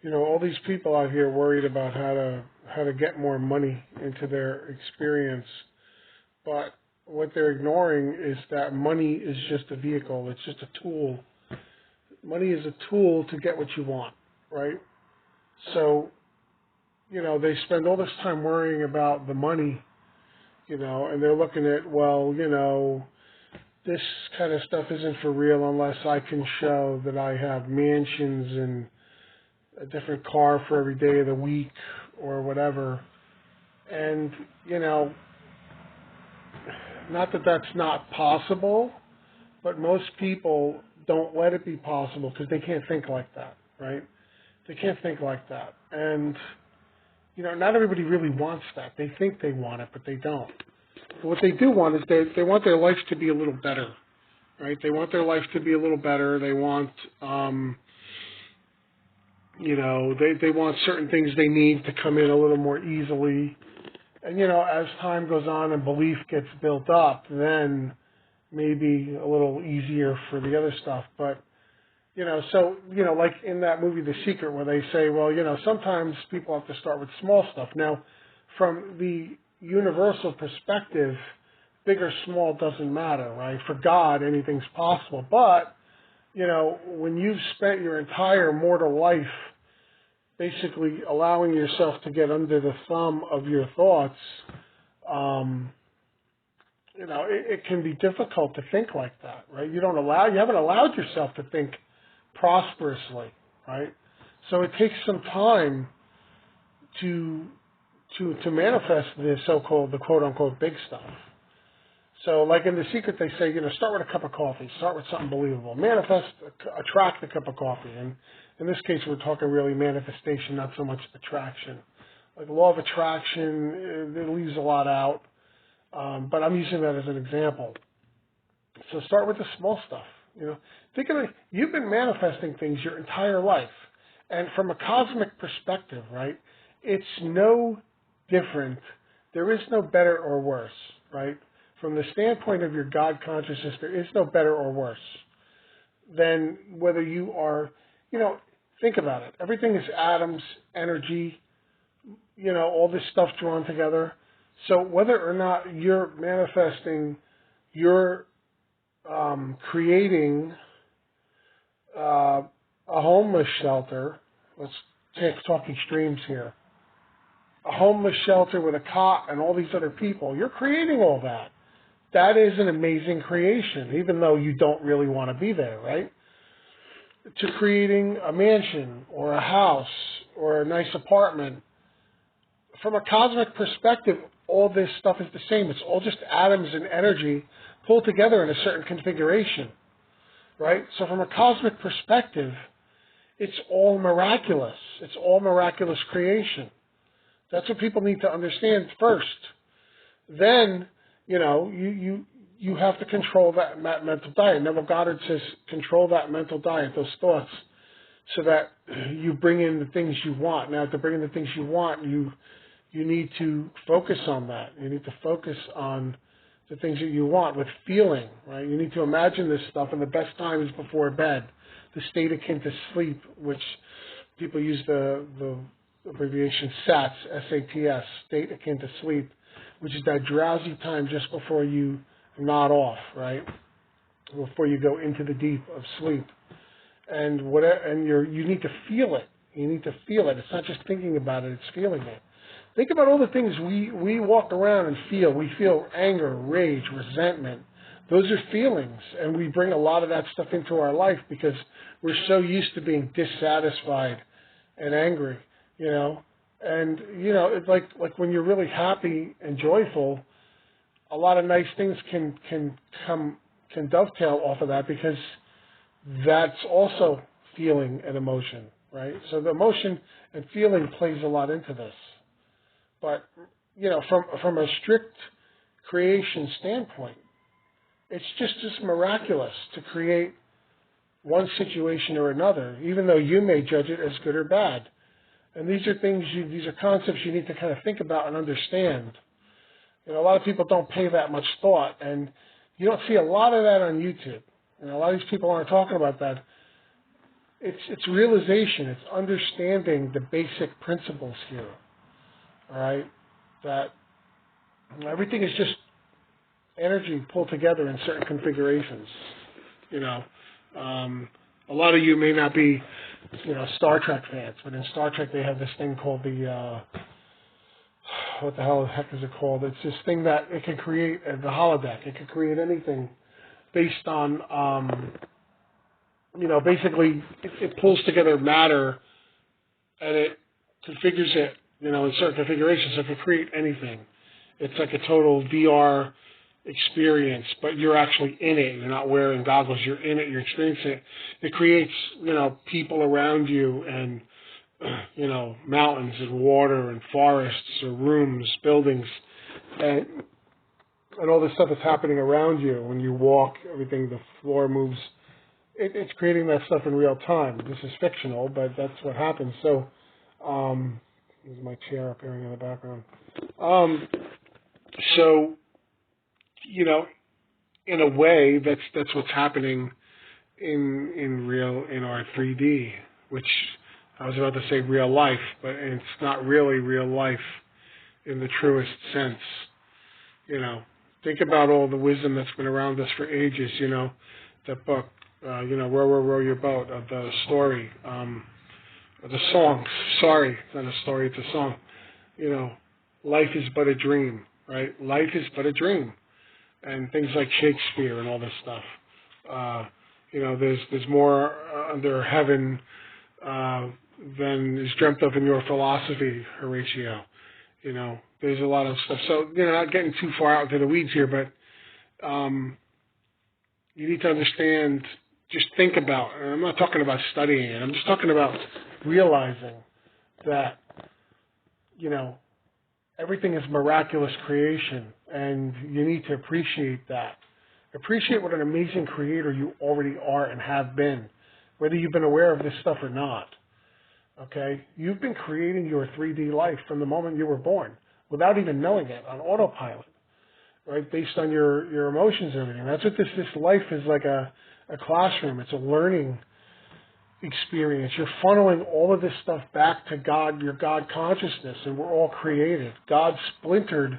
All these people out here worried about how to get more money into their experience, but what they're ignoring is that money is just a vehicle. It's just a tool. Money is a tool to get what you want, right? So, they spend all this time worrying about the money, and they're looking at, well, this kind of stuff isn't for real unless I can show that I have mansions and a different car for every day of the week or whatever. And, not that that's not possible, but most people don't let it be possible because they can't think like that, right? They can't think like that. And, not everybody really wants that. They think they want it, but they don't. But what they do want is they want their life to be a little better, right? They want their life to be a little better. They want, they want certain things they need to come in a little more easily. And, as time goes on and belief gets built up, then maybe a little easier for the other stuff. But, like in that movie, The Secret, where they say, well, sometimes people have to start with small stuff. Now, from the universal perspective, big or small doesn't matter, right? For God, anything's possible. But, when you've spent your entire mortal life basically allowing yourself to get under the thumb of your thoughts, it can be difficult to think like that, right? You haven't allowed yourself to think prosperously, right? So it takes some time to manifest the the quote unquote big stuff. So like in The Secret, they say, start with a cup of coffee, start with something believable, attract the cup of coffee. And in this case, we're talking really manifestation, not so much attraction. Like the law of attraction, it leaves a lot out, but I'm using that as an example. So start with the small stuff. Think of it. You've been manifesting things your entire life, and from a cosmic perspective, right? It's no different. There is no better or worse, right? From the standpoint of your God consciousness, there is no better or worse than whether you are, think about it. Everything is atoms, energy, all this stuff drawn together. So whether or not you're manifesting, you're creating a homeless shelter, let's talk extremes here, a homeless shelter with a cot and all these other people, you're creating all that. That is an amazing creation, even though you don't really want to be there, right? To creating a mansion or a house or a nice apartment. From a cosmic perspective, all this stuff is the same. It's all just atoms and energy pulled together in a certain configuration, right? So from a cosmic perspective, it's all miraculous. It's all miraculous creation. That's what people need to understand first. Then, you have to control that mental diet. Neville Goddard says, control that mental diet, those thoughts, so that you bring in the things you want. Now, to bring in the things you want, you need to focus on that. You need to focus on the things that you want with feeling, right? You need to imagine this stuff, and the best time is before bed, the state akin to sleep, which people use the abbreviation SATS, S-A-T-S, state akin to sleep, which is that drowsy time just before you nod off, right? Before you go into the deep of sleep. And you need to feel it. You need to feel it. It's not just thinking about it, it's feeling it. Think about all the things we walk around and feel. We feel anger, rage, resentment. Those are feelings, and we bring a lot of that stuff into our life because we're so used to being dissatisfied and angry, And, it's like when you're really happy and joyful, a lot of nice things can dovetail off of that because that's also feeling and emotion, right? So the emotion and feeling plays a lot into this. But, from a strict creation standpoint, it's just miraculous to create one situation or another, even though you may judge it as good or bad. And these are things, these are concepts you need to kind of think about and understand. A lot of people don't pay that much thought, and you don't see a lot of that on YouTube. A lot of these people aren't talking about that. it's realization. It's understanding the basic principles here. All right, that everything is just energy pulled together in certain configurations. You know, a lot of you may not be, Star Trek fans, but in Star Trek they have this thing called the what the heck is it called? It's this thing that it can create the holodeck. It can create anything based on, basically it pulls together matter and it configures it, in certain configurations. So it can create anything. It's like a total VR experience, but you're actually in it. You're not wearing goggles. You're in it. You're experiencing it. It creates, people around you and, mountains and water and forests or rooms, buildings, and all this stuff that's happening around you. When you walk, everything, the floor moves. It's creating that stuff in real time. This is fictional, but that's what happens. So, there's my chair appearing in the background. So, in a way, that's what's happening in our 3D, which I was about to say real life, but it's not really real life in the truest sense. Think about all the wisdom that's been around us for ages. That book, row, row, row your boat, of the story, the song. Sorry, it's not a story, it's a song. Life is but a dream, right? Life is but a dream. And things like Shakespeare and all this stuff. There's more under heaven than is dreamt of in your philosophy, Horatio. There's a lot of stuff. So, not getting too far out into the weeds here, but you need to understand, just think about, and I'm not talking about studying it, I'm just talking about realizing that, everything is miraculous creation, and you need to appreciate that. Appreciate what an amazing creator you already are and have been, whether you've been aware of this stuff or not. Okay? You've been creating your 3D life from the moment you were born, without even knowing it, on autopilot, right? Based on your emotions and everything. That's what this life is, like a classroom. It's a learning experience. You're funneling all of this stuff back to God, your God consciousness, and we're all created. God splintered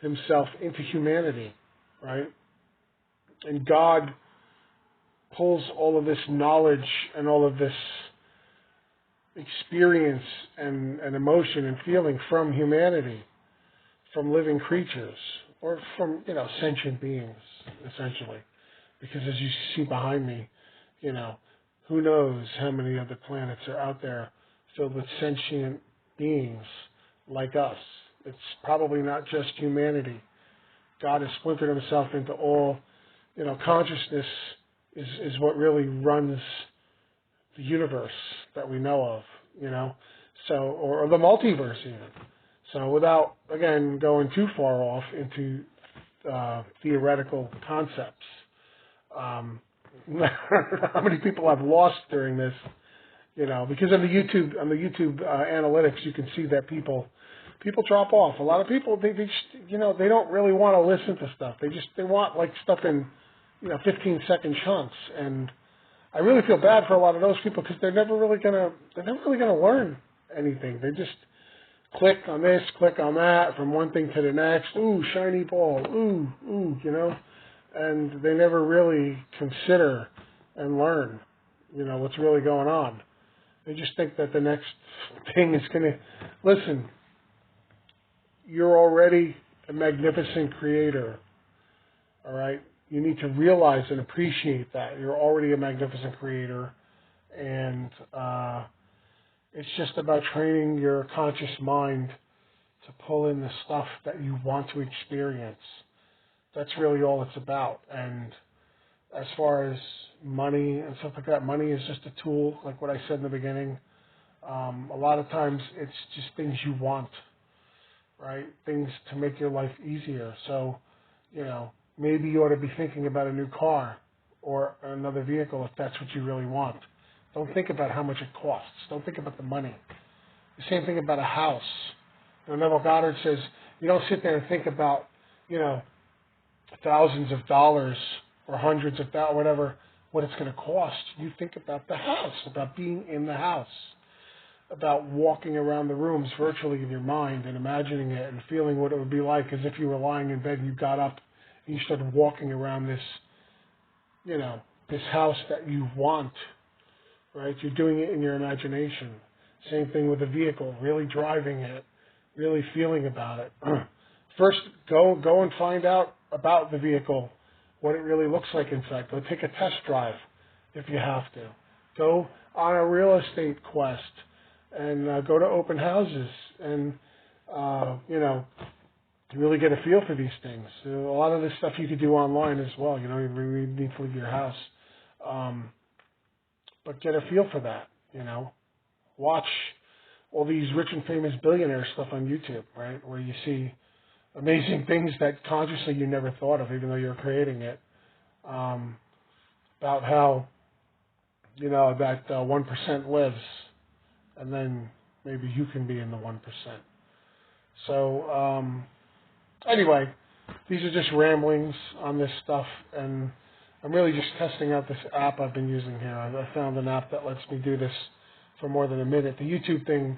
himself into humanity, right? And God pulls all of this knowledge and all of this experience and emotion and feeling from humanity, from living creatures, or from, sentient beings, essentially. Because as you see behind me, who knows how many other planets are out there filled with sentient beings like us. It's probably not just humanity. God has splintered himself into all, consciousness is what really runs the universe that we know of, so, or the multiverse even. So without, again, going too far off into theoretical concepts, how many people I've lost during this, because on the YouTube analytics, you can see that people drop off. A lot of people, they just, they don't really want to listen to stuff. They want like stuff in, 15-second chunks. And I really feel bad for a lot of those people because they're never really gonna learn anything. They just click on this, click on that, from one thing to the next. Ooh, shiny ball. Ooh, and they never really consider and learn, what's really going on. They just think that the next thing is going to... Listen, you're already a magnificent creator, all right? You need to realize and appreciate that. You're already a magnificent creator, and it's just about training your conscious mind to pull in the stuff that you want to experience. That's really all it's about. And as far as money and stuff like that, money is just a tool, like what I said in the beginning. A lot of times it's just things you want, right? Things to make your life easier. So, maybe you ought to be thinking about a new car or another vehicle if that's what you really want. Don't think about how much it costs. Don't think about the money. The same thing about a house. Neville Goddard says, you don't sit there and think about, thousands of dollars or hundreds of thousands, whatever, what it's going to cost. You think about the house, about being in the house, about walking around the rooms virtually in your mind and imagining it and feeling what it would be like as if you were lying in bed and you got up and you started walking around this, this house that you want, right? You're doing it in your imagination. Same thing with a vehicle, really driving it, really feeling about it. First, go and find out about the vehicle, what it really looks like inside. Go take a test drive if you have to. Go on a real estate quest and go to open houses and, really get a feel for these things. So a lot of this stuff you could do online as well. You don't even really need to leave your house. But get a feel for that, Watch all these rich and famous billionaire stuff on YouTube, right, where you see amazing things that consciously you never thought of, even though you're creating it. About how, that 1% lives, and then maybe you can be in the 1%. So, anyway, these are just ramblings on this stuff, and I'm really just testing out this app I've been using here. I found an app that lets me do this for more than a minute. The YouTube thing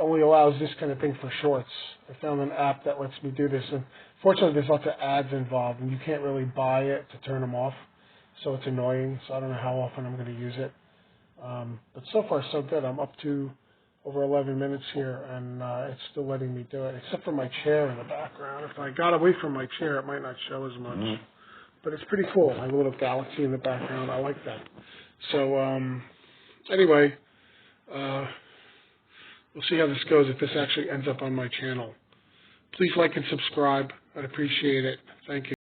only allows this kind of thing for shorts. I found an app that lets me do this, and fortunately there's lots of ads involved, and you can't really buy it to turn them off, so it's annoying, so I don't know how often I'm going to use it. But so far so good. I'm up to over 11 minutes here, and it's still letting me do it, except for my chair in the background. If I got away from my chair, it might not show as much. Mm-hmm. But it's pretty cool. I have a little galaxy in the background. I like that. So, anyway, we'll see how this goes if this actually ends up on my channel. Please like and subscribe. I'd appreciate it. Thank you.